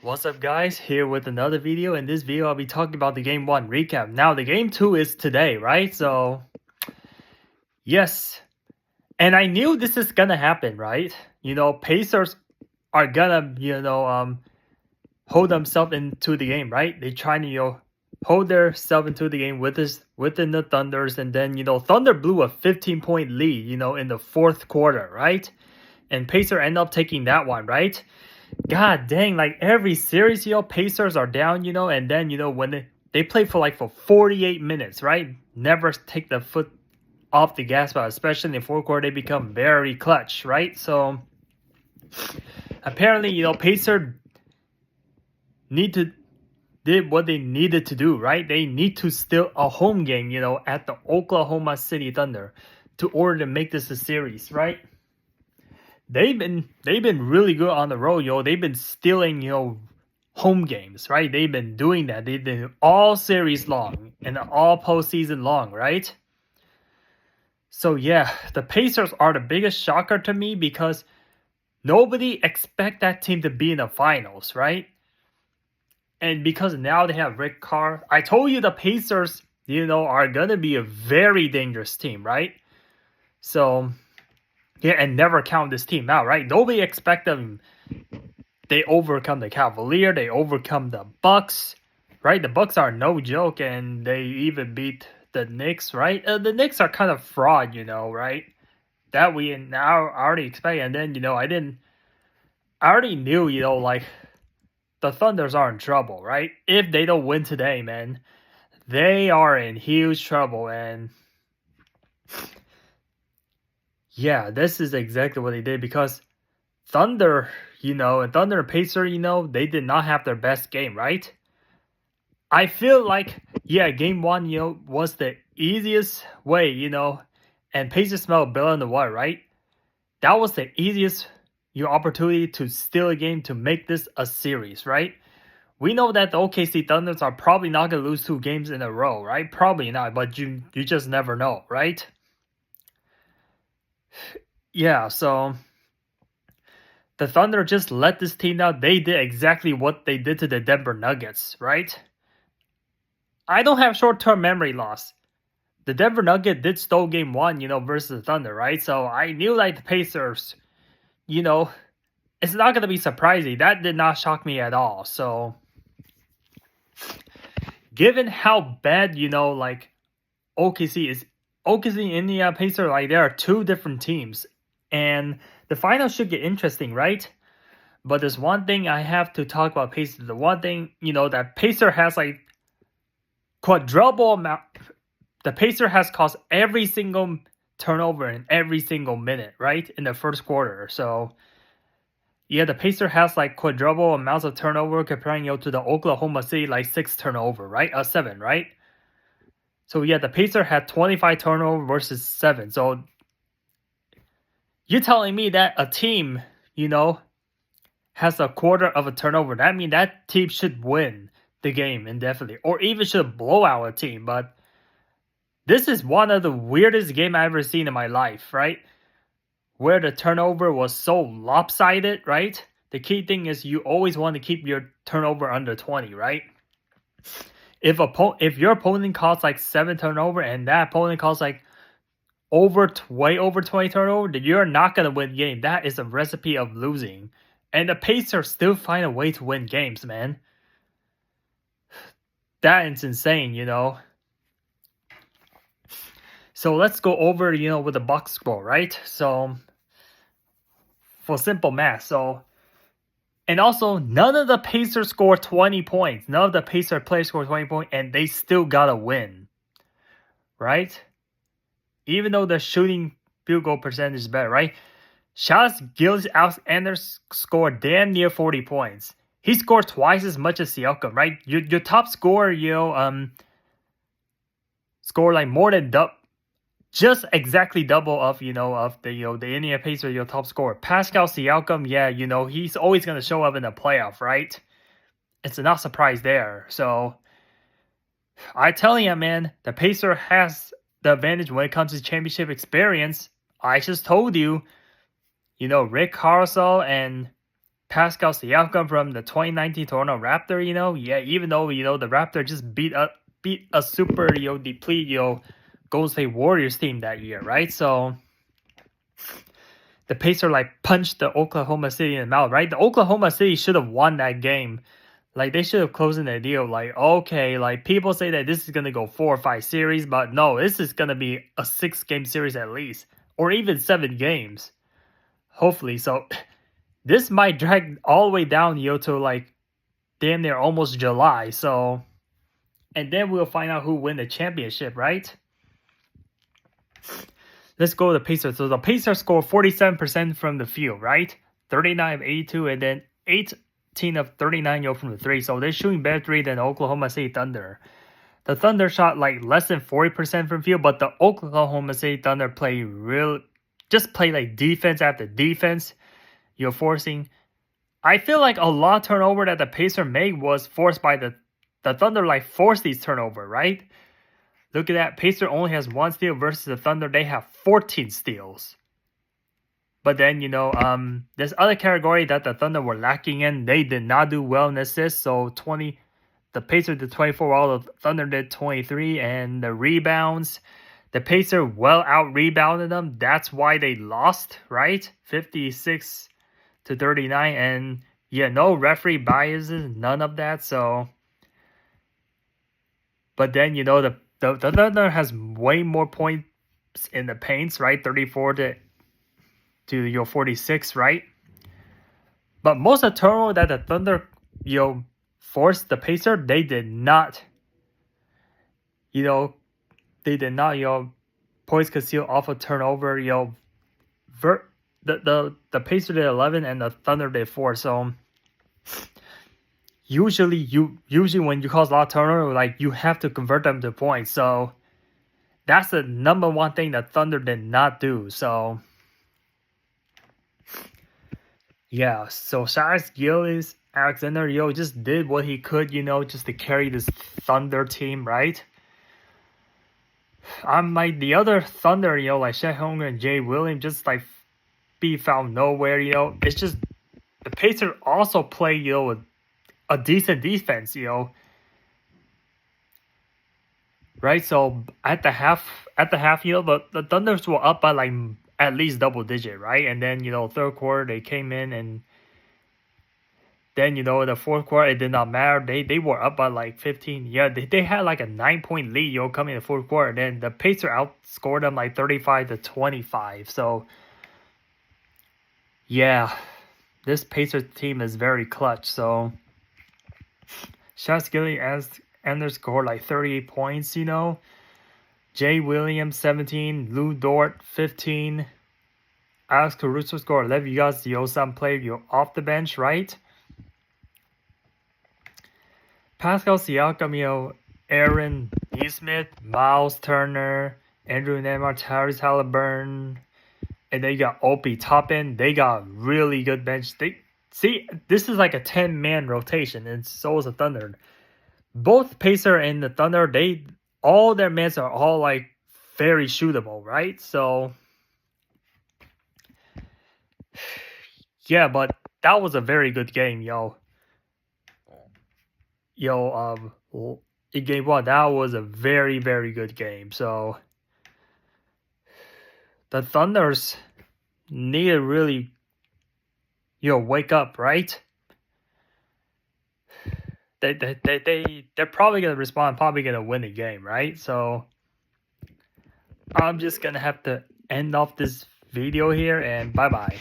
What's up guys, here with another video. In this video I'll be talking about the game 1 recap. Now the game 2 is today, right? So yes, and I knew this is gonna happen, right? Pacers are gonna hold themselves into the game, right? They try to hold themselves into the game within the Thunders, and then Thunder blew a 15-point lead in the fourth quarter, right? And Pacers end up taking that one, right? God dang, like every series, Pacers are down, and then, when they play for 48 minutes, right? Never take the foot off the gas, but especially in the fourth quarter, they become very clutch, right? So, apparently, Pacers did what they needed to do, right? They need to steal a home game, at the Oklahoma City Thunder to order to make this a series, right? They've been really good on the road, They've been stealing, home games, right? They've been doing that. They've been all series long and all postseason long, right? So yeah, the Pacers are the biggest shocker to me because nobody expect that team to be in the finals, right? And because now they have Rick Carr, I told you the Pacers, are gonna be a very dangerous team, right? So yeah, and never count this team out, right? Nobody expect them. They overcome the Cavaliers. They overcome the Bucks, right? The Bucks are no joke, and they even beat the Knicks, right? The Knicks are kind of fraud, right? That we now already expect. And then, I already knew, the Thunders are in trouble, right? If they don't win today, man, they are in huge trouble. And yeah, this is exactly what they did because Thunder, and Thunder and Pacers, they did not have their best game, right? I feel like, yeah, game 1, was the easiest way, and Pacers smelled better in the water, right? That was the easiest opportunity to steal a game to make this a series, right? We know that the OKC Thunders are probably not going to lose 2 games in a row, right? Probably not, but you just never know, right? Yeah, so the Thunder just let this team down. They did exactly what they did to the Denver Nuggets, right? I don't have short-term memory loss. The Denver Nuggets did stole game 1, versus the Thunder, right? So I knew the Pacers, it's not going to be surprising. That did not shock me at all. So given how bad, OKC is, OKC and Indiana Pacers, there are 2 different teams. And the finals should get interesting, right? But there's one thing I have to talk about Pacers. The one thing, that Pacer has quadruple amount. The Pacer has caused every single turnover in every single minute, right? In the first quarter. So yeah, the Pacer has quadruple amounts of turnover comparing to the Oklahoma City 6 turnover, right? 7, right? So yeah, the Pacer had 25 turnover versus 7. So you're telling me that a team, has a quarter of a turnover. That means that team should win the game indefinitely, or even should blow out a team. But this is one of the weirdest games I've ever seen in my life, right? Where the turnover was so lopsided, right? The key thing is you always want to keep your turnover under 20, right? If your opponent calls 7 turnover and that opponent calls way over 20 turnover, then you're not gonna win the game. That is a recipe of losing. And the Pacers still find a way to win games, man. That is insane, So let's go over, with the box score, right? So for simple math, and also none of the Pacers scored 20 points. None of the Pacers players scored 20 points, and they still gotta win, right? Even though the shooting field goal percentage is better, right? Gilgeous-Alexander scored damn near 40 points. He scored twice as much as Siakam, right? Your top scorer, scored more than just exactly double of the Indiana Pacers, your top scorer. Pascal Siakam, yeah, he's always gonna show up in the playoff, right? It's not surprise there. So I tell you, man, the Pacer has the advantage when it comes to championship experience. I just told you, Rick Caruso and Pascal Siakam from the 2019 Toronto Raptor, yeah, even though, the Raptor just beat a super, deplete, Golden State Warriors team that year, right? So the Pacers punched the Oklahoma City in the mouth, right? The Oklahoma City should have won that game. They should have closed the deal. Okay, people say that this is gonna go 4 or 5 series, but no, this is gonna be a 6-game series at least, or even 7 games, hopefully. So this might drag all the way down, to damn near almost July. So, and then we'll find out who win the championship, right? Let's go to the Pacers. So the Pacers score 47% from the field, right? 39 of 82, and then 18 of 39 from the 3. So they're shooting better 3 than the Oklahoma City Thunder. The Thunder shot less than 40% from field, but the Oklahoma City Thunder play defense after defense. Forcing. I feel like a lot of turnover that the Pacers made was forced by the Thunder. Forced these turnover, right? Look at that. Pacers only has 1 steal versus the Thunder. They have 14 steals. But then, this other category that the Thunder were lacking in, they did not do well in assists. So the Pacers did 24 while the Thunder did 23. And the rebounds, the Pacers well out-rebounded them. That's why they lost, right? 56 to 39. And yeah, no referee biases, none of that. So, but then, the Thunder has way more points in the paints, right? 34 to 46, right? But most of the turnover that the Thunder, forced the Pacers, they did not, points conceal off a turnover, the Pacers did 11 and the Thunder did 4. So usually when you cause a lot of turnover, you have to convert them to points. So that's the number one thing that Thunder did not do. So yeah, so Shaq Gilgeous-Alexander, just did what he could, just to carry this Thunder team, right? The other Thunder, Chet Holmgren and Jay Williams, just be found nowhere, It's just the Pacers also play, with a decent defense, right? So at the half, the Thunders were up by at least double digit, right? And then, third quarter they came in, and then, the fourth quarter it did not matter. They were up by 15. Yeah, they had a 9-point lead, coming in the fourth quarter. Then the Pacers outscored them 35 to 25. So yeah, this Pacers team is very clutch. So Shaq Gilgeous-Alexander scored 38 points, Jay Williams 17, Lou Dort 15, Alex Caruso scored 11. You guys, some played off the bench, right? Pascal Siakam, Aaron Nesmith, Miles Turner, Andrew Nembhard, Tyrese Halliburton, and they got Obi Toppin. They got really good bench. This is a 10-man rotation, and so is the Thunder. Both Pacers and the Thunder, all their men are all very shootable, right? So yeah, but that was a very good game, in game 1, that was a very, very good game. So the Thunders need to really, wake up, right? They're probably gonna respond, probably gonna win the game, right? So I'm just gonna have to end off this video here, and bye bye.